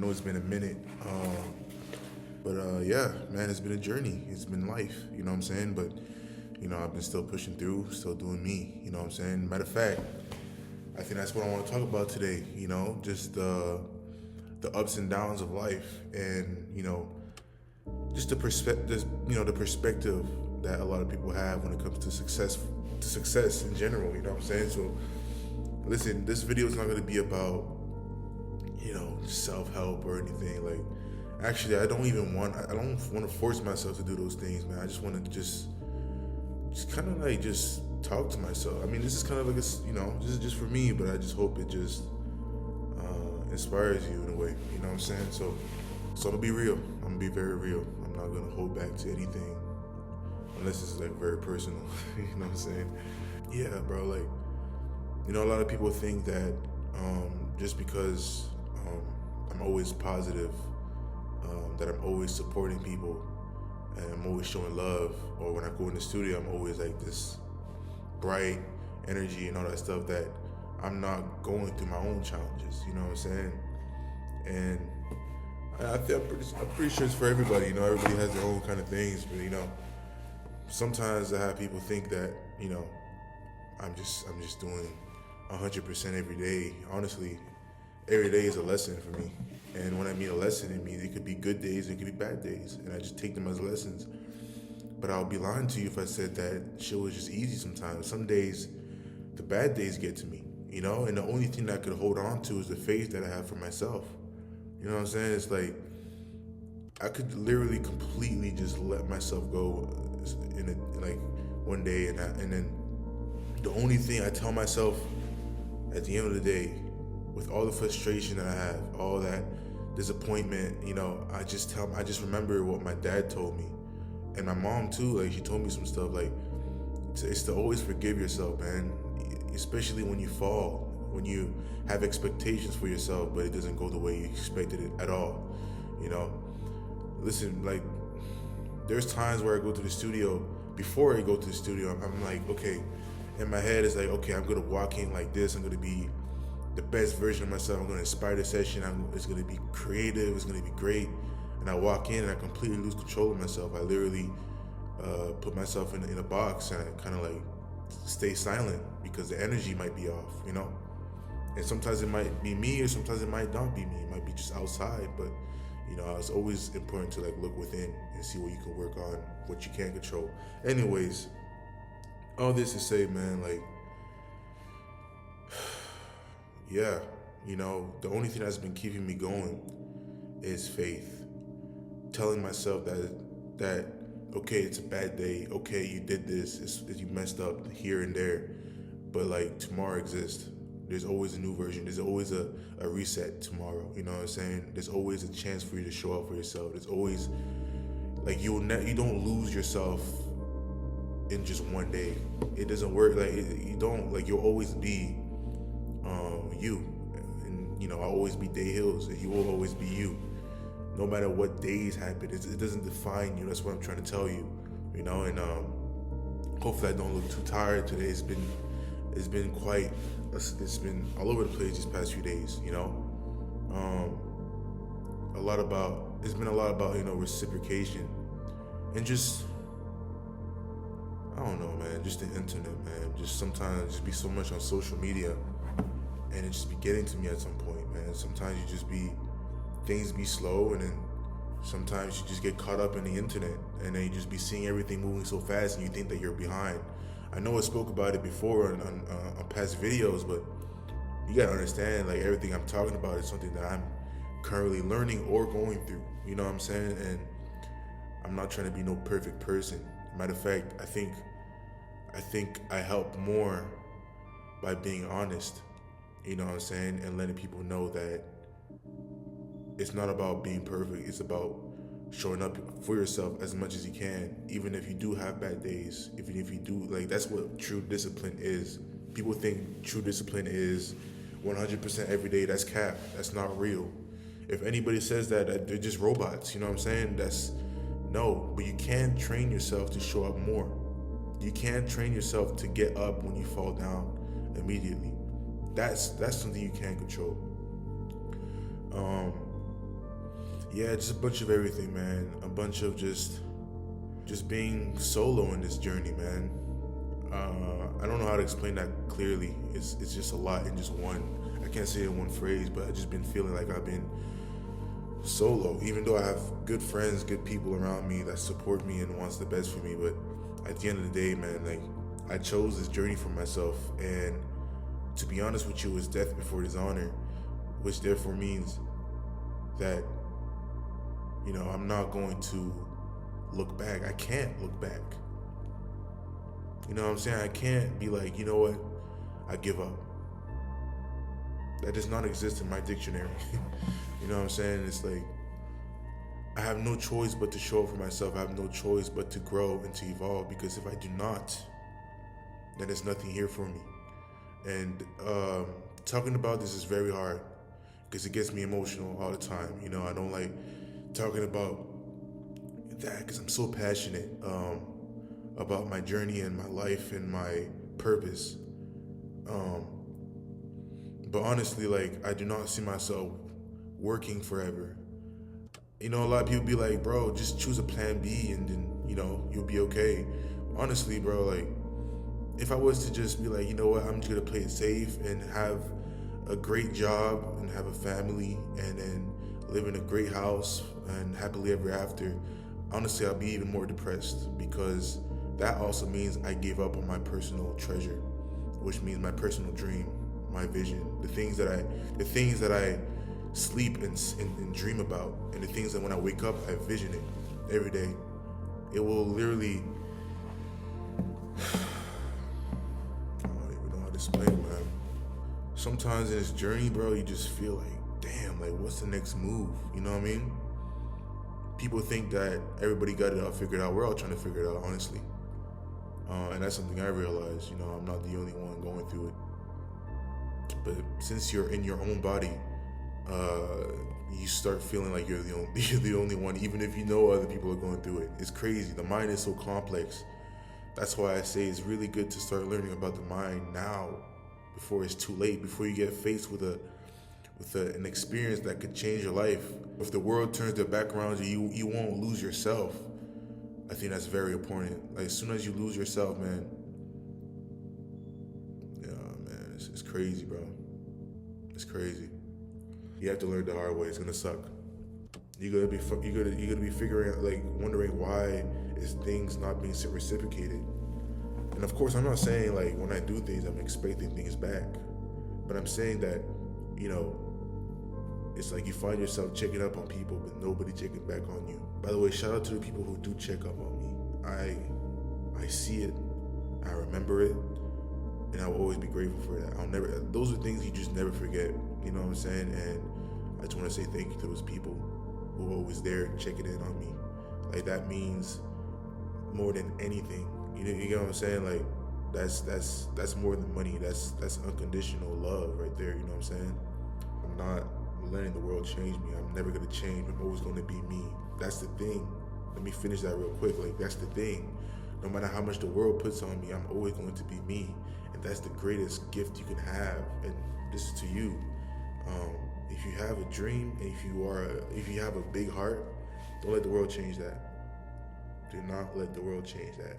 know it's been a minute. But yeah, man, it's been a journey. It's been life, you know what I'm saying? But, I've been still pushing through, still doing me, you know what I'm saying? Matter of fact, I think that's what I want to talk about today, just the ups and downs of life and, just the perspective that a lot of people have when it comes to success in general, you know what I'm saying? So, listen, this video is not going to be about, self-help or anything. Like, actually, I don't want to force myself to do those things, man. I just want to just kind of like just talk to myself. I mean, this is kind of like this is just for me, but I just hope it just inspires you in a way, you know what I'm saying? So I'm gonna be real. I'm gonna be very real. I'm not gonna hold back to anything unless it's like very personal. You know what I'm saying? Yeah, bro. Like, a lot of people think that just because I'm always positive, that I'm always supporting people, and I'm always showing love, or when I go in the studio, I'm always like this bright energy and all that stuff, that I'm not going through my own challenges. You know what I'm saying? And I think I'm pretty sure it's for everybody. Everybody has their own kind of things, but sometimes I have people think that I'm just doing 100% every day. Honestly, every day is a lesson for me. And when I mean a lesson, it means it could be good days, it could be bad days, and I just take them as lessons. But I'll be lying to you if I said that shit was just easy sometimes. Some days, the bad days get to me, and the only thing that I could hold on to is the faith that I have for myself. You know what I'm saying? It's like, I could literally completely just let myself go like one day, and then the only thing I tell myself at the end of the day, with all the frustration that I have, all that disappointment, I just remember what my dad told me, and my mom too. Like, she told me some stuff, like, it's to always forgive yourself, man, especially when you fall, when you have expectations for yourself, but it doesn't go the way you expected it at all. Listen, like, there's times where I go to the studio. Before I go to the studio, I'm like, okay, in my head it's like, okay, I'm gonna walk in like this, I'm gonna be the best version of myself, I'm gonna inspire the session, it's gonna be creative, it's gonna be great. And I walk in and I completely lose control of myself. I literally put myself in a box, and I kind of like stay silent because the energy might be off, and sometimes it might be me, or sometimes it might not be me, it might be just outside. But it's always important to like look within and see what you can work on, what you can't control. Anyways, all this to say, man, like, yeah, the only thing that's been keeping me going is faith. Telling myself that okay, it's a bad day, okay, you did this, you messed up here and there, but like, tomorrow exists. There's always a new version. There's always a reset tomorrow. You know what I'm saying? There's always a chance for you to show up for yourself. There's always, like, you don't lose yourself in just one day. It doesn't work. Like, you don't, like, you'll always be you. And I'll always be Day Hills, and you will always be you. No matter what days happen, it doesn't define you. That's what I'm trying to tell you. And hopefully I don't look too tired today. It's been all over the place these past few days. It's been a lot about reciprocation, and just, I don't know, man, just the internet, man. Just sometimes just be so much on social media, and it just be getting to me at some point, man. Sometimes things be slow, and then sometimes you just get caught up in the internet, and then you just be seeing everything moving so fast, and you think that you're behind. I know I spoke about it before on past videos, but you gotta understand, like, everything I'm talking about is something that I'm currently learning or going through. You know what I'm saying? And I'm not trying to be no perfect person. Matter of fact, I think I help more by being honest. You know what I'm saying? And letting people know that it's not about being perfect. It's about showing up for yourself as much as you can, even if you do have bad days. Even if you do, like, that's what true discipline is. People think true discipline is 100% every day. That's cap. That's not real. If anybody says that, they're just robots. You know what I'm saying? No. But you can train yourself to show up more. You can train yourself to get up when you fall down immediately. That's something you can control. Yeah, just a bunch of everything, man. A bunch of just being solo in this journey, man. I don't know how to explain that clearly. It's just a lot in just one. I can't say it in one phrase, but I just been feeling like I've been solo, even though I have good friends, good people around me that support me and wants the best for me. But at the end of the day, man, like I chose this journey for myself, and to be honest with you, it's death before dishonor, which therefore means that I'm not going to look back. I can't look back. You know what I'm saying? I can't be like, you know what? I give up. That does not exist in my dictionary. You know what I'm saying? It's like I have no choice but to show up for myself. I have no choice but to grow and to evolve, because if I do not, then there's nothing here for me. And talking about this is very hard because it gets me emotional all the time. I don't like talking about that because I'm so passionate about my journey and my life and my purpose. But honestly, like, I do not see myself working forever. A lot of people be like, bro, just choose a plan B and then, you'll be okay. Honestly, bro, like, if I was to just be like, you know what, I'm just gonna play it safe and have a great job and have a family and then live in a great house and happily ever after, honestly, I'll be even more depressed, because that also means I gave up on my personal treasure, which means my personal dream, my vision, the things that I sleep and dream about, and the things that when I wake up, I vision it every day. It will literally, I don't even know how to explain it, man. Sometimes in this journey, bro, you just feel like, damn, like, what's the next move? You know what I mean? People think that everybody got it all figured out. We're all trying to figure it out, honestly. And that's something I realized, I'm not the only one going through it. But since you're in your own body, you start feeling like you're the only one, even if you know other people are going through it. It's crazy. The mind is so complex. That's why I say it's really good to start learning about the mind now, before it's too late, before you get faced with an experience that could change your life. If the world turns their back around you won't lose yourself. I think that's very important. Like, as soon as you lose yourself, man, yeah, man, it's crazy, bro. It's crazy. You have to learn the hard way. It's gonna suck. You're gonna be figuring out, like, wondering why is things not being reciprocated. And of course, I'm not saying like when I do things, I'm expecting things back, but I'm saying that, it's like you find yourself checking up on people, but nobody checking back on you. By the way, shout out to the people who do check up on me. I see it, I remember it, and I will always be grateful for that. Those are things you just never forget. You know what I'm saying? And I just want to say thank you to those people who are always there checking in on me. Like, that means more than anything. You know what I'm saying? Like, that's more than money. That's unconditional love right there. You know what I'm saying? I'm not letting the world change me. I'm never gonna change. I'm always gonna be me. That's the thing. Let me finish that real quick. Like, that's the thing. No matter how much the world puts on me, I'm always going to be me. And that's the greatest gift you can have. And this is to you. If you have a dream, and if you have a big heart, don't let the world change that. Do not let the world change that.